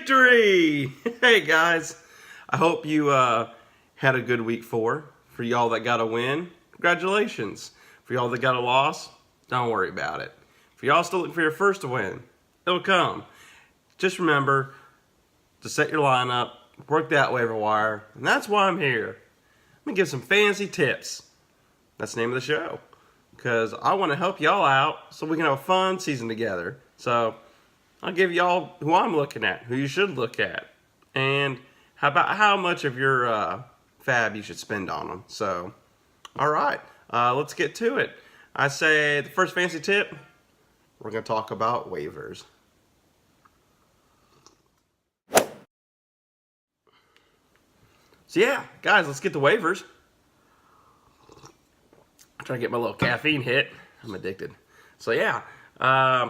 Victory! Hey guys, I hope you had a good week 4. For y'all that got a win, congratulations. For y'all that got a loss, don't worry about it. For y'all still looking for your first win, it'll come. Just remember to set your lineup, work that waiver wire, and that's why I'm here. Let me give some fancy tips. That's the name of the show. Because I want to help y'all out so we can have a fun season together. So I'll give y'all who I'm looking at, who you should look at, and how much of your fab you should spend on them. So, all right, let's get to it. I say the first fancy tip, we're going to talk about waivers. So yeah, guys, let's get to waivers. I'm trying to get my little caffeine hit. I'm addicted. So yeah,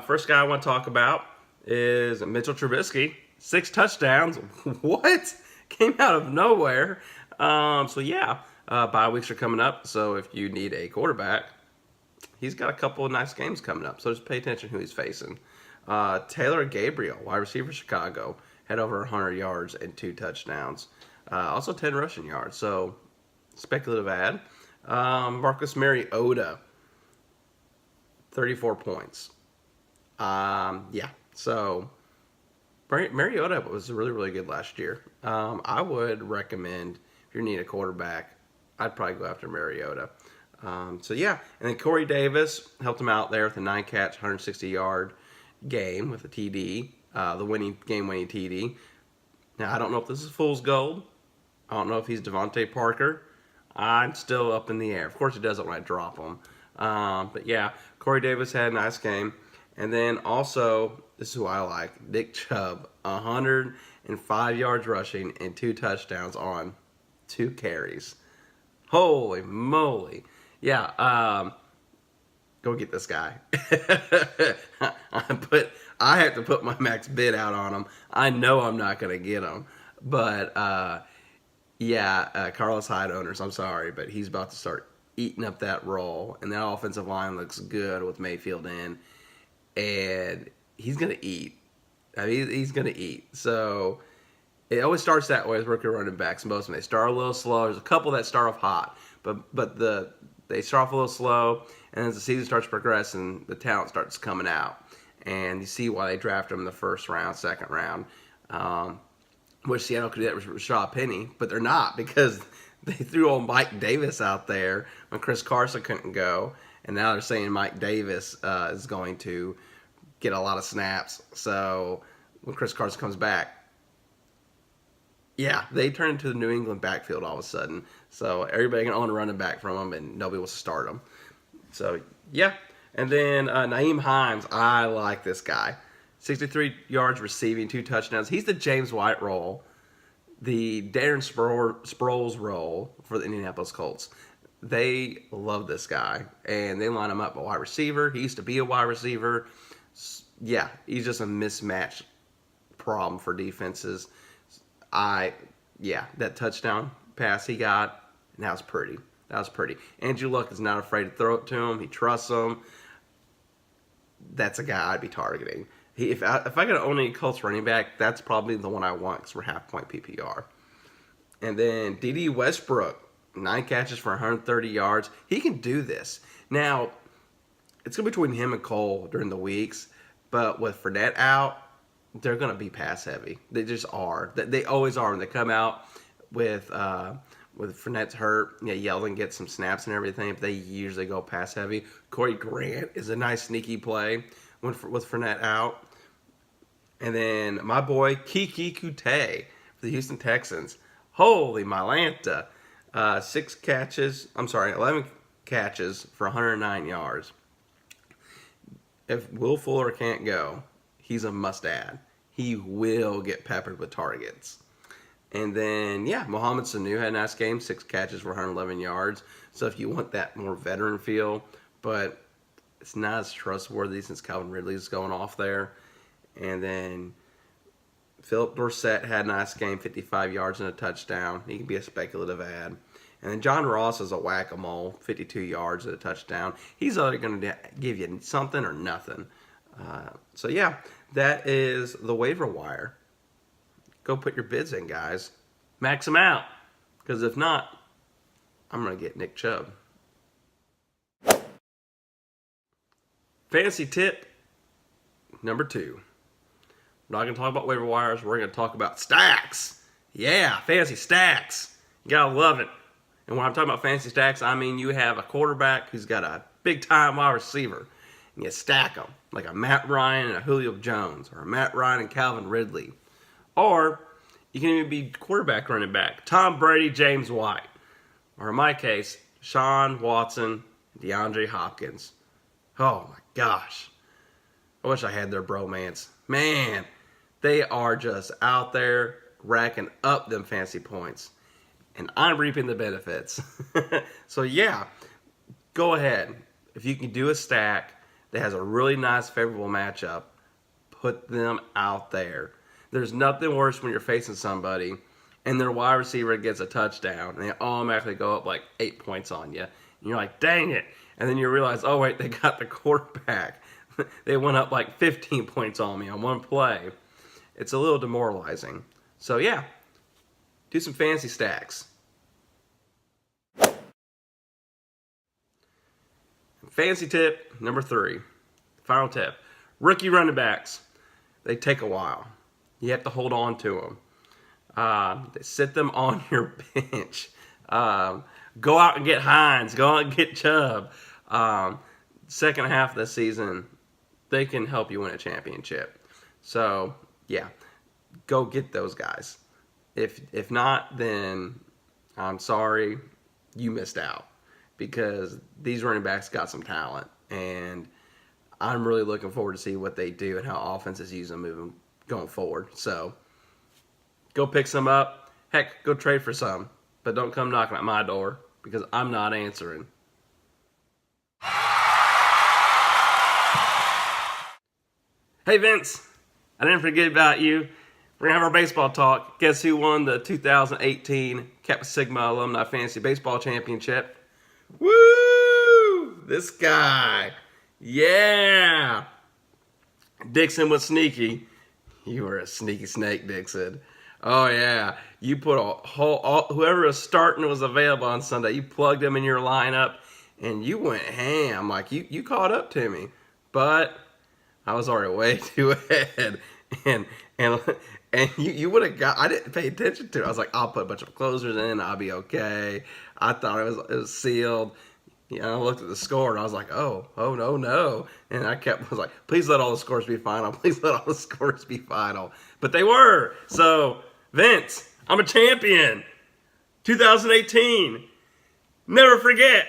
first guy I want to talk about is Mitchell Trubisky. 6 touchdowns. What? Came out of nowhere. So yeah, bye weeks are coming up. So if you need a quarterback, he's got a couple of nice games coming up. So just pay attention who he's facing. Taylor Gabriel, wide receiver, Chicago, had over 100 yards and 2 touchdowns. Also 10 rushing yards. So speculative ad. Marcus Mariota, 34 points. Yeah, so Mariota was really, really good last year. I would recommend, if you need a quarterback, I'd probably go after Mariota. So yeah, and then Corey Davis helped him out there with a 9-catch, 160-yard game with a TD, the game-winning TD. Now, I don't know if this is fool's gold. I don't know if he's Devontae Parker. I'm still up in the air. Of course he doesn't when I drop him. But yeah, Corey Davis had a nice game. And then also, this is who I like, Nick Chubb, 105 yards rushing and 2 touchdowns on 2 carries. Holy moly. Yeah, go get this guy. I have to put my max bid out on him. I know I'm not going to get him. But, Carlos Hyde owners, I'm sorry, but he's about to start eating up that role. And that offensive line looks good with Mayfield in. And he's going to eat. I mean, he's going to eat. So it always starts that way with rookie running backs. Most of them, they start a little slow. There's a couple that start off hot. But they start off a little slow. And as the season starts progressing, the talent starts coming out. And you see why they draft them in the first round, second round. Wish Seattle could do that with Rashad Penny, but they're not, because they threw old Mike Davis out there when Chris Carson couldn't go, and now they're saying Mike Davis is going to get a lot of snaps. So when Chris Carson comes back, yeah, they turn into the New England backfield all of a sudden. So everybody can own a running back from them, and nobody wants to start them. So yeah, and then Nyheim Hines, I like this guy. 63 yards receiving, 2 touchdowns. He's the James White role, the Darren Sproles role for the Indianapolis Colts. They love this guy, and they line him up a wide receiver. He used to be a wide receiver. Yeah, he's just a mismatch problem for defenses. That touchdown pass he got, that was pretty. That was pretty. Andrew Luck is not afraid to throw it to him. He trusts him. That's a guy I'd be targeting. If I could own a Colts running back, that's probably the one I want, because we're half-point PPR. And then D.D. Westbrook, 9 catches for 130 yards. He can do this. Now, it's going to be between him and Cole during the weeks, but with Fournette out, they're going to be pass-heavy. They just are. They always are when they come out with Fournette's hurt. Yeah, Yeldon gets some snaps and everything, but they usually go pass-heavy. Corey Grant is a nice sneaky play with Fournette out. And then my boy Kiki Kute for the Houston Texans. Holy Mylanta. 11 catches for 109 yards. If Will Fuller can't go, he's a must-add. He will get peppered with targets. And then, Mohamed Sanu had a nice game. 6 catches for 111 yards. So if you want that more veteran feel, but it's not as trustworthy since Calvin Ridley's going off there. And then Philip Dorsett had a nice game, 55 yards and a touchdown. He can be a speculative ad. And then John Ross is a whack-a-mole, 52 yards and a touchdown. He's either going to give you something or nothing. So, that is the waiver wire. go put your bids in, guys. Max them out. Because if not, I'm going to get Nick Chubb. Fantasy tip number 2. We're not going to talk about waiver wires. We're going to talk about stacks. Yeah, fantasy stacks. You got to love it. And when I'm talking about fantasy stacks, I mean you have a quarterback who's got a big-time wide receiver. And you stack them, like a Matt Ryan and a Julio Jones, or a Matt Ryan and Calvin Ridley. Or you can even be quarterback running back. Tom Brady, James White. Or in my case, Sean Watson, DeAndre Hopkins. Oh my gosh. I wish I had their bromance. Man, they are just out there racking up them fancy points. And I'm reaping the benefits. So yeah, go ahead. If you can do a stack that has a really nice favorable matchup, put them out there. There's nothing worse when you're facing somebody and their wide receiver gets a touchdown and they automatically go up like 8 points on you. And you're like, dang it. And then you realize, oh wait, they got the quarterback. They went up like 15 points on me on one play. It's a little demoralizing. So yeah, do some fancy stacks. Fancy tip number 3. Final tip. Rookie running backs. They take a while. You have to hold on to them. Sit them on your bench. Go out and get Hines. Go out and get Chubb. Second half of the season, they can help you win a championship. So, yeah, go get those guys. If not, then I'm sorry, you missed out. Because these running backs got some talent. And I'm really looking forward to see what they do and how offenses use them going forward. So, go pick some up. Heck, go trade for some. But don't come knocking at my door because I'm not answering. Hey, Vince. I didn't forget about you. We're going to have our baseball talk. Guess who won the 2018 Kappa Sigma Alumni Fantasy Baseball Championship? Woo! This guy. Yeah. Dixon was sneaky. You were a sneaky snake, Dixon. Oh, yeah. You put whoever was starting was available on Sunday. You plugged them in your lineup, and you went ham. Like, you caught up to me. But I was already way too ahead. And you would have got, I didn't pay attention to it. I was like, I'll put a bunch of closers in. I'll be okay. I thought it was sealed. You know, I looked at the score and I was like, oh, no. And I was like, please let all the scores be final. Please let all the scores be final. But they were. So, Vince, I'm a champion. 2018. Never forget.